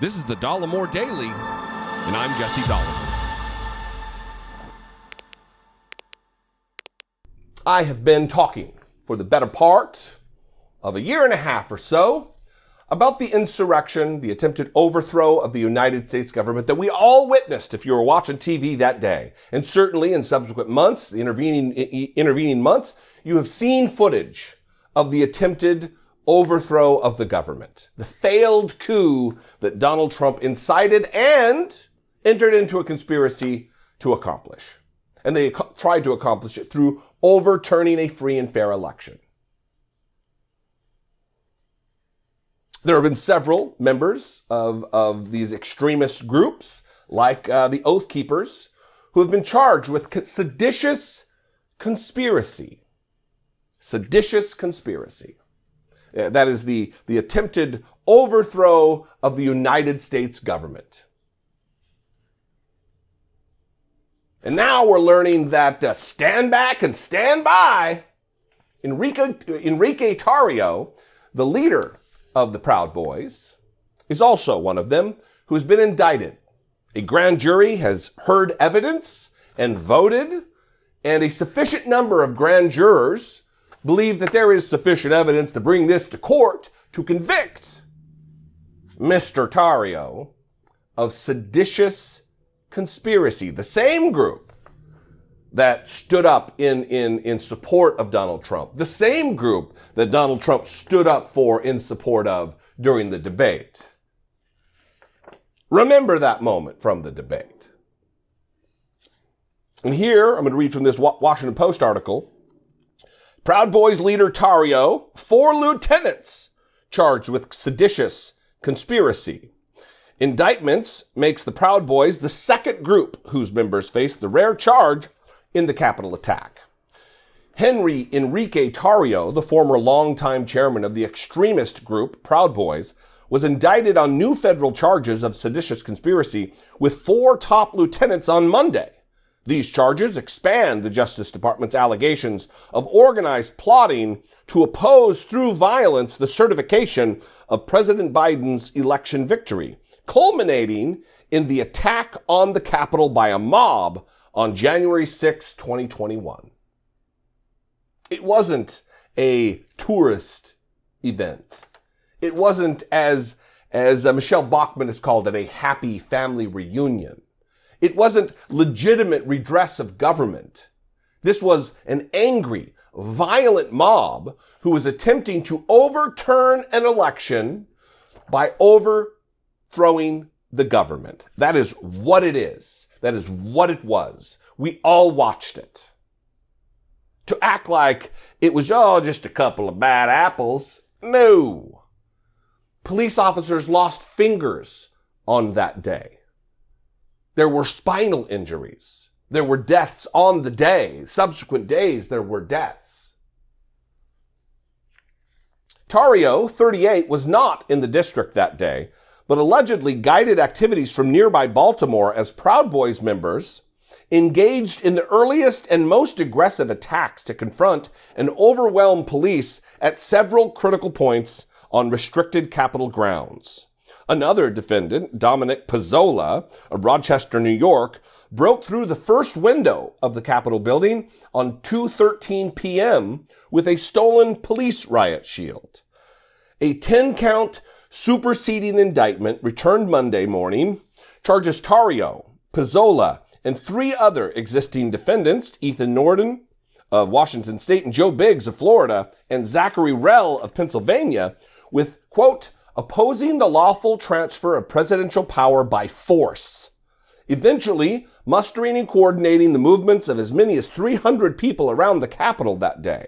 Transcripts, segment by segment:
This is the Dollemore Daily, and I'm Jesse Dollemore. I have been talking for the better part of a year and a half or so about the insurrection, the attempted overthrow of the United States government that we all witnessed if you were watching TV that day. And certainly in subsequent months, the intervening months, you have seen footage of the attempted overthrow of the government, the failed coup that Donald Trump incited and entered into a conspiracy to accomplish. And they tried to accomplish it through overturning a free and fair election. There have been several members of these extremist groups, like the Oath Keepers, who have been charged with seditious conspiracy. Seditious conspiracy. That is the attempted overthrow of the United States government. And now we're learning that stand back and stand by. Enrique Tarrio, the leader of the Proud Boys, is also one of them who's been indicted. A grand jury has heard evidence and voted, and a sufficient number of grand jurors believe that there is sufficient evidence to bring this to court to convict Mr. Tarrio of seditious conspiracy. The same group that stood up in support of Donald Trump. The same group that Donald Trump stood up for in support of during the debate. Remember that moment from the debate. And here, I'm going to read from this Washington Post article. Proud Boys leader Tarrio, 4 lieutenants charged with seditious conspiracy. Indictments makes the Proud Boys the second group whose members face the rare charge in the Capitol attack. Enrique Tarrio, the former longtime chairman of the extremist group Proud Boys, was indicted on new federal charges of seditious conspiracy with 4 top lieutenants on Monday. These charges expand the Justice Department's allegations of organized plotting to oppose through violence the certification of President Biden's election victory, culminating in the attack on the Capitol by a mob on January 6, 2021. It wasn't a tourist event. It wasn't, as Michelle Bachmann has called it, a happy family reunion. It wasn't legitimate redress of government. This was an angry, violent mob who was attempting to overturn an election by overthrowing the government. That is what it is. That is what it was. We all watched it. To act like it was, just a couple of bad apples. No. Police officers lost fingers on that day. There were spinal injuries. There were deaths on the day. Subsequent days, there were deaths. Tarrio, 38, was not in the district that day, but allegedly guided activities from nearby Baltimore as Proud Boys members engaged in the earliest and most aggressive attacks to confront and overwhelm police at several critical points on restricted Capitol grounds. Another defendant, Dominic Pizzola of Rochester, New York, broke through the first window of the Capitol building on 2:13 p.m. with a stolen police riot shield. A 10-count superseding indictment returned Monday morning charges Tarrio, Pizzola, and 3 other existing defendants, Ethan Norton of Washington State and Joe Biggs of Florida and Zachary Rell of Pennsylvania, with, quote, opposing the lawful transfer of presidential power by force, eventually mustering and coordinating the movements of as many as 300 people around the Capitol that day.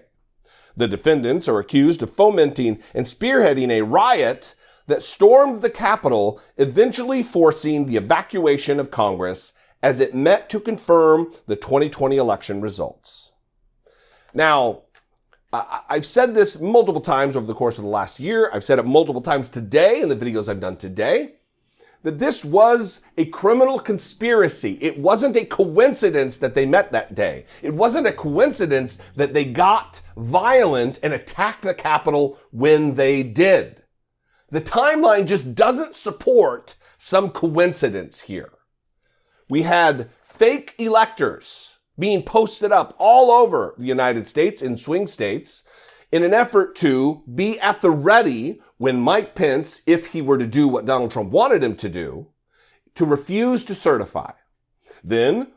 The defendants are accused of fomenting and spearheading a riot that stormed the Capitol, eventually forcing the evacuation of Congress as it met to confirm the 2020 election results. Now, I've said this multiple times over the course of the last year. I've said it multiple times today in the videos I've done today, that this was a criminal conspiracy. It wasn't a coincidence that they met that day. It wasn't a coincidence that they got violent and attacked the Capitol when they did. The timeline just doesn't support some coincidence here. We had fake electors being posted up all over the United States in swing states in an effort to be at the ready when Mike Pence, if he were to do what Donald Trump wanted him to do, to refuse to certify. Then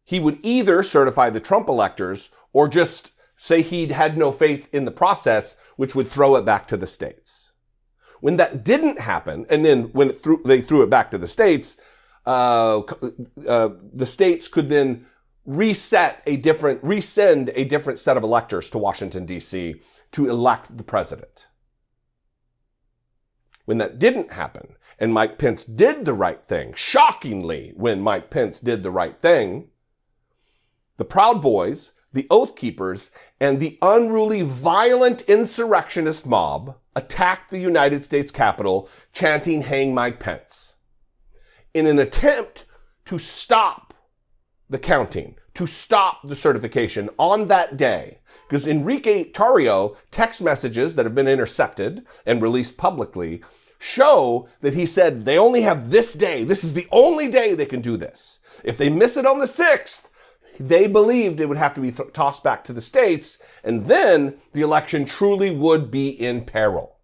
he would either certify the Trump electors or just say he'd had no faith in the process, which would throw it back to the states. When that didn't happen, and then when they threw it back to the states, the states could then resend a different set of electors to Washington, D.C. to elect the president. When that didn't happen, and Mike Pence did the right thing, shockingly, when Mike Pence did the right thing, the Proud Boys, the Oath Keepers, and the unruly, violent insurrectionist mob attacked the United States Capitol, chanting, "Hang Mike Pence," in an attempt to stop the counting, to stop the certification on that day. Because Enrique Tarrio text messages that have been intercepted and released publicly show that he said they only have this day. This is the only day they can do this. If they miss it on the 6th, they believed it would have to be tossed back to the states, and then the election truly would be in peril.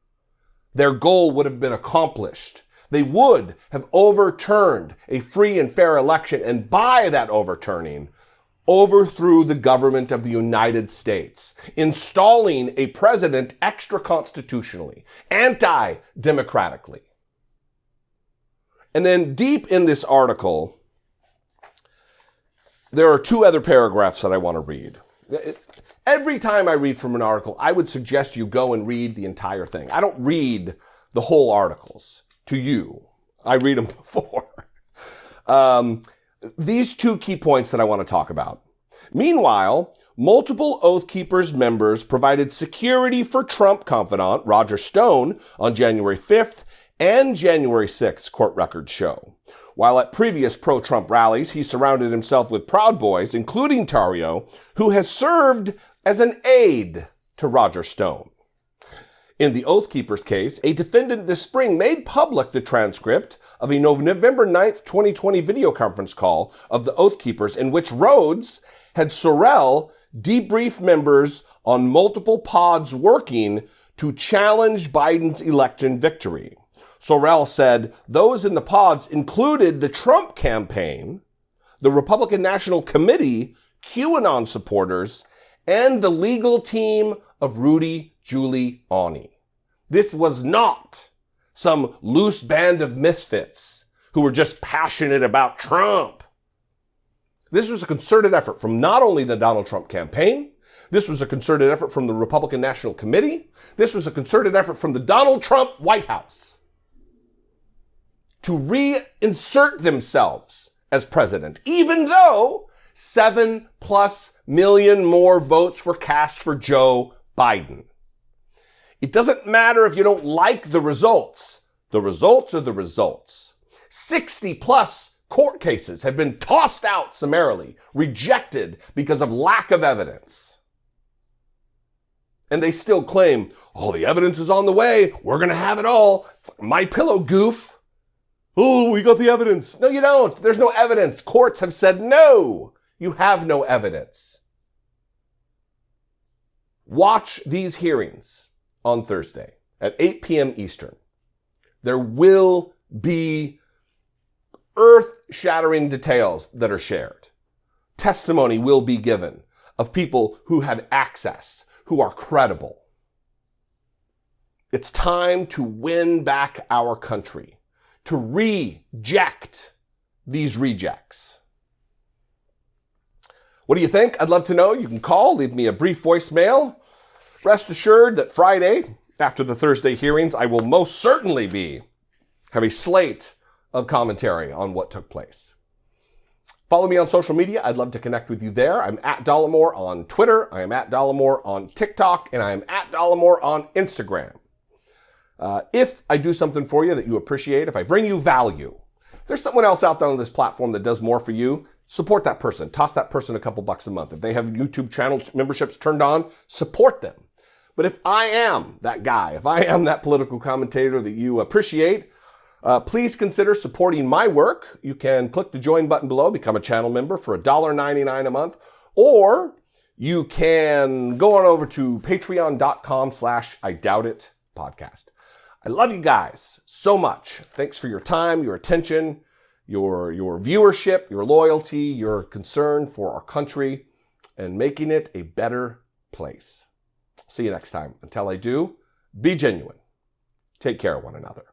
Their goal would have been accomplished. They would have overturned a free and fair election, and by that overturning, overthrew the government of the United States, installing a president extra-constitutionally, anti-democratically. And then deep in this article, there are two other paragraphs that I want to read. Every time I read from an article, I would suggest you go and read the entire thing. I don't read the whole articles to you. I read them before. These two key points that I want to talk about. Meanwhile, multiple Oath Keepers members provided security for Trump confidant Roger Stone on January 5th and January 6th, court records show. While at previous pro-Trump rallies, he surrounded himself with Proud Boys, including Tarrio, who has served as an aide to Roger Stone. In the Oath Keepers case, a defendant this spring made public the transcript of a November 9th, 2020 video conference call of the Oath Keepers in which Rhodes had Sorrell debrief members on multiple pods working to challenge Biden's election victory. Sorrell said those in the pods included the Trump campaign, the Republican National Committee, QAnon supporters, and the legal team of Rudy Giuliani. This was not some loose band of misfits who were just passionate about Trump. This was a concerted effort from not only the Donald Trump campaign, this was a concerted effort from the Republican National Committee, this was a concerted effort from the Donald Trump White House to reinsert themselves as president, even though 7+ million more votes were cast for Joe Biden. It doesn't matter if you don't like the results. The results are the results. 60+ court cases have been tossed out summarily, rejected because of lack of evidence. And they still claim, oh, the evidence is on the way. We're going to have it all. My pillow goof. Oh, we got the evidence. No, you don't. There's no evidence. Courts have said no. You have no evidence. Watch these hearings on Thursday at 8 p.m. Eastern. There will be earth-shattering details that are shared. Testimony will be given of people who had access, who are credible. It's time to win back our country, to reject these rejects. What do you think? I'd love to know. You can call, leave me a brief voicemail. Rest assured that Friday, after the Thursday hearings, I will most certainly have a slate of commentary on what took place. Follow me on social media. I'd love to connect with you there. I'm at Dollemore on Twitter. I am at Dollemore on TikTok. And I am at Dollemore on Instagram. If I do something for you that you appreciate, if I bring you value, if there's someone else out there on this platform that does more for you, support that person. Toss that person a couple bucks a month. If they have YouTube channel memberships turned on, support them. But if I am that guy, if I am that political commentator that you appreciate, please consider supporting my work. You can click the join button below, become a channel member for $1.99 a month, or you can go on over to patreon.com/IDoubtIt podcast. I love you guys so much. Thanks for your time, your attention, your viewership, your loyalty, your concern for our country and making it a better place. See you next time. Until I do, be genuine. Take care of one another.